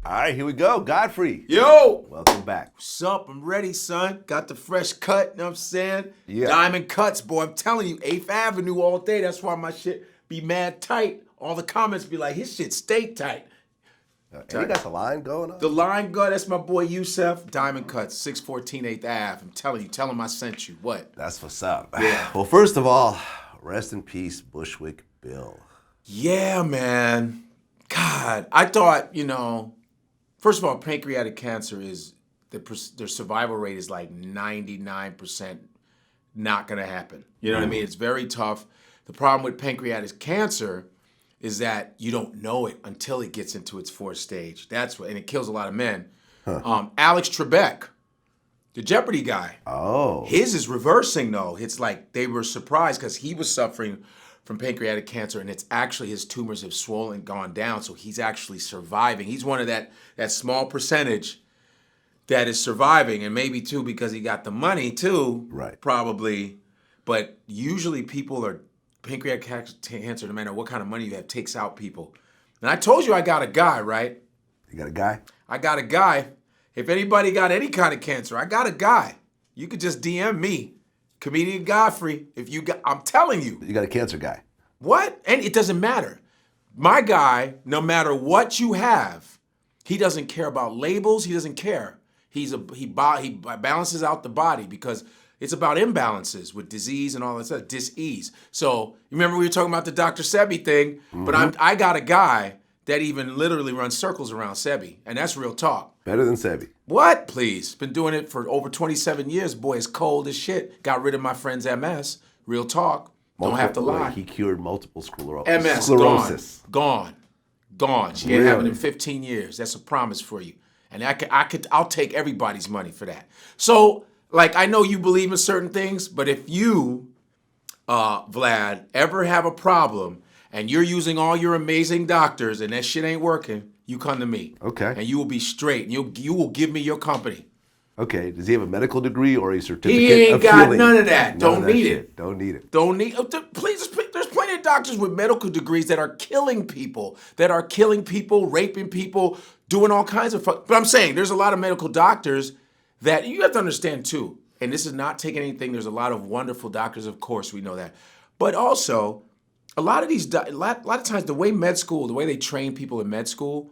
All right, here we go. Godfrey. Yo! Welcome back. What's up? I'm ready, son. Got the fresh cut, you know what I'm saying? Yeah. Diamond cuts, boy. I'm telling you, 8th Avenue all day. That's why my shit be mad tight. All the comments be like, his shit stay tight. And you got the line going on? The line guy, that's my boy Yusef. Diamond cuts, 614 8th Ave. I'm telling you, tell him I sent you. What? That's what's up. Yeah. Well, first of all, rest in peace, Bushwick Bill. Yeah, man. God, I thought, first of all, pancreatic cancer is, their survival rate is like 99% not going to happen. You know what I mean? It's very tough. The problem with pancreatic cancer is that you don't know it until it gets into its fourth stage. That's what, and it kills a lot of men. Alex Trebek, the Jeopardy guy. Oh. His is reversing though. It's like they were surprised because he was suffering from pancreatic cancer, and it's actually his tumors have swollen, gone down, so he's actually surviving. He's one of that small percentage that is surviving, and maybe too because he got the money too, Right. probably. But usually people are, pancreatic cancer, no matter what kind of money you have, takes out people. And I told you I got a guy, right? You got a guy? I got a guy. If anybody got any kind of cancer, I got a guy. You could just DM me. Comedian Godfrey, if you got, I'm telling you. You got a cancer guy. What? And it doesn't matter. My guy, no matter what you have, he doesn't care about labels. He doesn't care. He balances out the body because it's about imbalances with disease and all that stuff, dis-ease. So you remember we were talking about the Dr. Sebi thing, but I got a guy that even literally runs circles around Sebi, and that's real talk. Better than Sebi. What? Please. Been doing it for over 27 years. Boy, it's cold as shit. Got rid of my friend's MS. Real talk. Don't have to lie. He cured multiple sclerosis. MS, sclerosis. Gone. She ain't having it in 15 years. That's a promise for you. And I'll take everybody's money for that. So, like, I know you believe in certain things, but if you, Vlad, ever have a problem and you're using all your amazing doctors and that shit ain't working, you come to me. Okay. And you will be straight. And you will give me your company. Okay. Does he have a medical degree or a certificate He ain't of got healing? none of that. None Don't of that need shit. it. Don't need it. Don't need. Please, there's plenty of doctors with medical degrees that are killing people, raping people, doing all kinds of fuck. But I'm saying there's a lot of medical doctors that you have to understand too. And this is not taking anything. There's a lot of wonderful doctors, of course, we know that. But also, a lot of these, a lot of times, the way they train people in med school,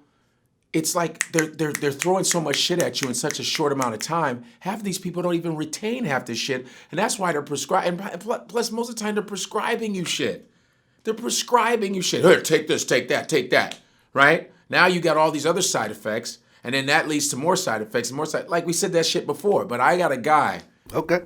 it's like they're throwing so much shit at you in such a short amount of time. Half of these people don't even retain half this shit, and that's why they're prescribing. Plus, most of the time, they're prescribing you shit. They're prescribing you shit. Here, take this, take that, right? Now you got all these other side effects, and then that leads to more side effects and more side. Like we said that shit before, but I got a guy. Okay.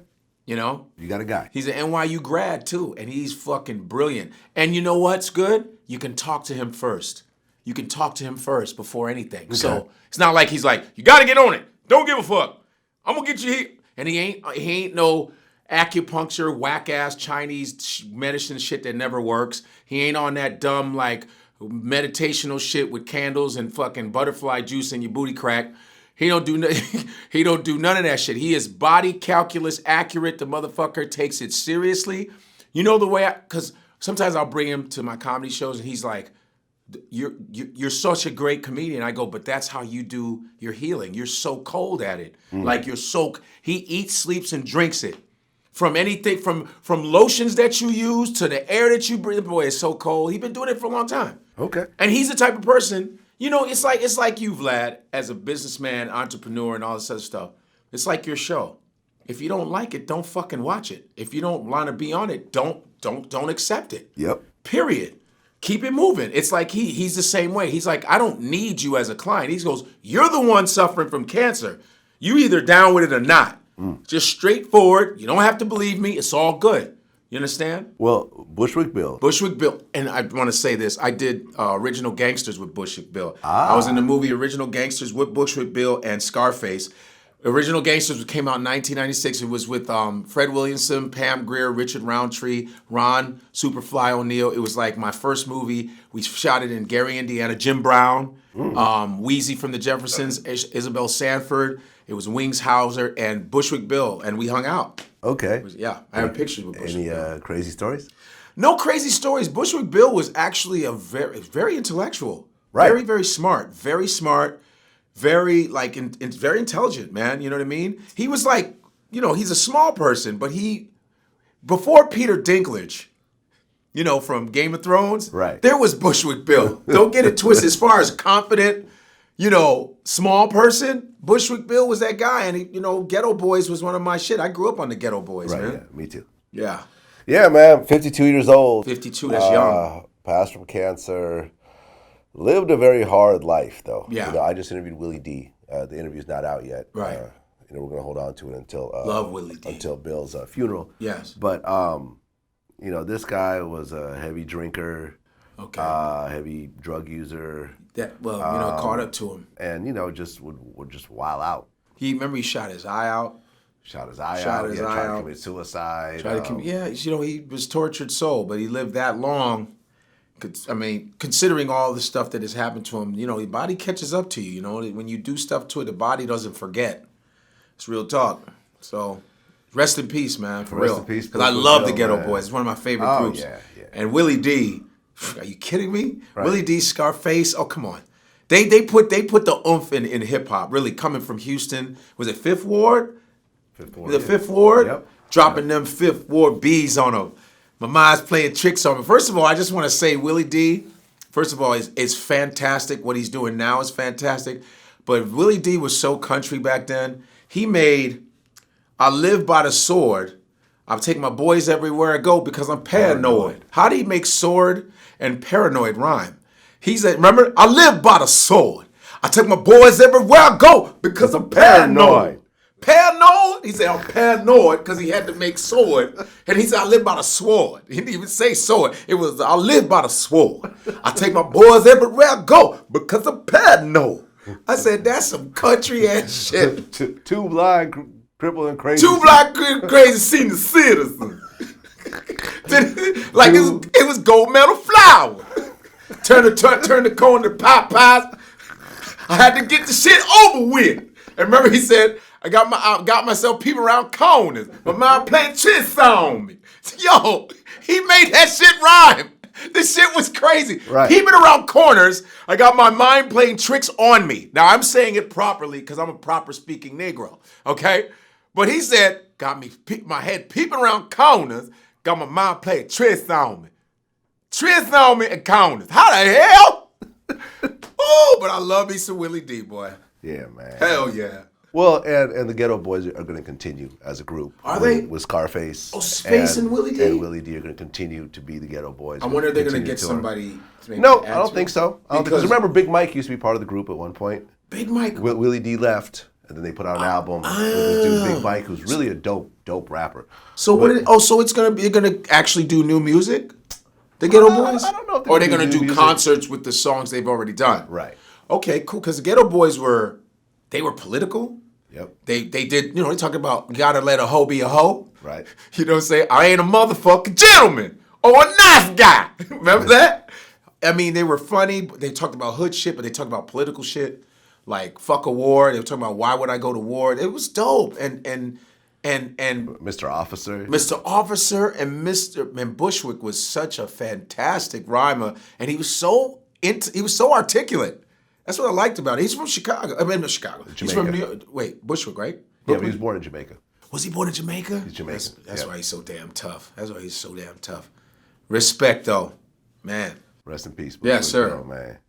You know? You got a guy. He's an NYU grad too, and he's fucking brilliant. And you know what's good? You can talk to him first. You can talk to him first before anything. Okay. So it's not like he's like, you gotta get on it. Don't give a fuck. I'm gonna get you here. And he ain't no acupuncture, whack ass Chinese medicine shit that never works. He ain't on that dumb like meditational shit with candles and fucking butterfly juice in your booty crack. He don't do none of that shit. He is body calculus accurate. The motherfucker takes it seriously. You know the way because sometimes I'll bring him to my comedy shows and he's like, You're such a great comedian. I go, but that's how you do your healing. You're so cold at it. Like he eats, sleeps, and drinks it. From anything, from lotions that you use to the air that you breathe. Boy, it's so cold. He's been doing it for a long time. Okay. And he's the type of person, it's like you, Vlad, as a businessman, entrepreneur, and all this other stuff. It's like your show. If you don't like it, don't fucking watch it. If you don't want to be on it, don't accept it. Yep. Period. Keep it moving. It's like he's the same way. He's like, I don't need you as a client. He goes, you're the one suffering from cancer. You either down with it or not. Just straightforward. You don't have to believe me. It's all good. You understand? Well, Bushwick Bill. And I want to say this. I did Original Gangstas with Bushwick Bill. I was in the movie Original Gangsters with Bushwick Bill and Scarface. Original Gangsters came out in 1996. It was with Fred Williamson, Pam Grier, Richard Roundtree, Ron Superfly O'Neill. It was like my first movie. We shot it in Gary, Indiana. Jim Brown, Wheezy from the Jeffersons, Isabel Sanford. It was Wings Hauser and Bushwick Bill, and we hung out. Okay. I have pictures with Bushwick Bill. Any crazy stories? No crazy stories. Bushwick Bill was actually a very, very intellectual. Right. Very, very smart. Very smart. very like very intelligent, man. You know what I mean? He was like, he's a small person, but before Peter Dinklage, from Game of Thrones, right? There was Bushwick Bill. Don't get it twisted. As far as confident, small person, Bushwick Bill was that guy, and Geto Boys was one of my shit. I grew up on the Geto Boys, right, man. Yeah, me too. Yeah. Yeah, man. 52 years old. 52. That's young. Passed from cancer. Lived a very hard life, though. Yeah. I just interviewed Willie D. The interview's not out yet. Right. We're gonna hold on to it until love Willie D. Until Bill's funeral. Yes. But this guy was a heavy drinker. Okay. Heavy drug user. Caught up to him. And just would just wild out. He shot his eye out. Tried to commit suicide. He was tortured soul, but he lived that long. I mean, considering all the stuff that has happened to him, the body catches up to you. When you do stuff to it, the body doesn't forget. It's real talk. So, rest in peace, man, for real. Rest in peace. Because I love the Geto Boys. It's one of my favorite groups. Yeah. And Willie D, are you kidding me? Right. Willie D, Scarface. Oh, come on. They put the oomph in hip hop. Really coming from Houston. Was it Fifth Ward? The Fifth Ward? Yep. Dropping them Fifth Ward B's on them. My mind's playing tricks on me. First of all, I just want to say Willie D, first of all, is fantastic. What he's doing now is fantastic. But Willie D was so country back then. He made I Live by the Sword. I'll take my boys everywhere I go because I'm paranoid. How do you make sword and paranoid rhyme? He said, remember, I live by the sword. I take my boys everywhere I go because I'm paranoid. Paranoid? He said, I'm paranoid because he had to make sword. And he said, I live by the sword. He didn't even say sword. It was, I live by the sword. I take my boys everywhere I go because I'm paranoid. I said, that's some country ass shit. Two blind, crippled, and crazy. Two blind, crazy senior citizens. Like it was gold medal flour. Turn the corn to Popeyes. I had to get the shit over with. And remember, he said, I got myself peeping around corners. My mom playing chess on me. Yo, he made that shit rhyme. This shit was crazy. Right. Peeping around corners, I got my mind playing tricks on me. Now, I'm saying it properly because I'm a proper speaking Negro, okay? But he said, got me my head peeping around corners, got my mind playing tricks on me. Tricks on me and corners. How the hell? Oh, but I love me some Willie D, boy. Yeah, man. Hell yeah. Well, and the Geto Boys are going to continue as a group. Are they? With Scarface. Oh, Space and Willie D? And Willie D are going to continue to be the Geto Boys. I wonder if they're going to get somebody to maybe No, add I don't to think it. so. Because remember, Big Mike used to be part of the group at one point. Big Mike? Willie D left, and then they put out an album with this dude, Big Mike, who's really a dope rapper. So so it's going to be, you're going to actually do new music? The Geto Boys? I don't know if or are they going to new do music. concerts with the songs they've already done? Right. Okay, cool. Because the Geto Boys were political. Yep. They did, they talk about, gotta let a hoe be a hoe. Right. You know what I'm saying? I ain't a motherfucking gentleman or a nice guy. Remember that? I mean, they were funny. They talked about hood shit, but they talked about political shit. Like, fuck a war. They were talking about why would I go to war. It was dope. And Mr. Officer. Mr. Officer and Bushwick was such a fantastic rhymer. And he was so articulate. That's what I liked about it. He's from Chicago. I mean, not Chicago. Jamaica. He's from New York. Wait, Bushwick, right? Yeah, but he was born in Jamaica. Was he born in Jamaica? He's Jamaican. That's why he's so damn tough. Respect, though. Man. Rest in peace. Yes, sir. Man.